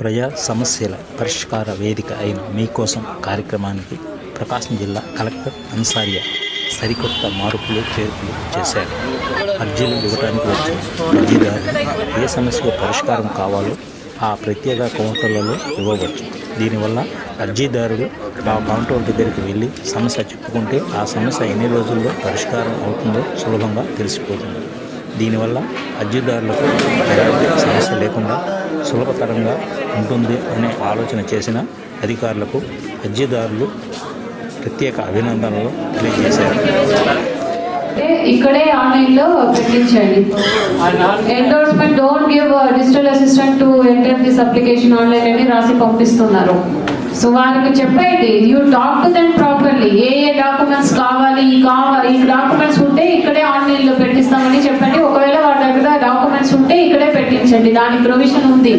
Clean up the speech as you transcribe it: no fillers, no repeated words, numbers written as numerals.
ప్రజా సమస్యల పరిష్కార వేదిక అయిన మీకోసం కార్యక్రమానికి ప్రకాశం జిల్లా కలెక్టర్ అన్సారియా సరికొత్త మార్పులు చేర్పులు చేశారు. అర్జీలు ఇవ్వడానికి వచ్చిన అర్జీదారులు ఏ సమస్యకు పరిష్కారం కావాలో ఆ ప్రత్యేక కౌంటర్లలో ఇవ్వవచ్చు. దీనివల్ల అర్జీదారుడు ఆ కౌంటర్ దగ్గరికి వెళ్ళి సమస్య చెప్పుకుంటే ఆ సమస్య ఎన్ని రోజుల్లో పరిష్కారం అవుతుందో సులభంగా తెలిసిపోతుంది. దీనివల్ల అర్జీదారులకు ఎలాంటి సమస్య లేకుండా సులభతరంగా ఉంటుంది అనే ఆలోచన చేసిన అధికారులకు అర్జీదారులు ప్రత్యేక అభినందనలు తెలియజేశారు. ఇక్కడే ఆన్లైన్లో పెట్టించండి. Endorsement don't give digital assistant to enter this application online అని రాసి పంపిస్తున్నారు. సో వారికి చెప్పండి, you talk to them properly. ఏ డాక్యుమెంట్స్ కావాలి, ఈ డాక్యుమెంట్స్ ఉంటే ఇక్కడే ఆన్లైన్లో పెట్టిస్తామని చెప్పండి. ఒకవేళ వాళ్ళ దగ్గర డాక్యుమెంట్స్ ఉంటే ఇక్కడే పెట్టించండి, దాని ప్రొవిజన్ ఉంది.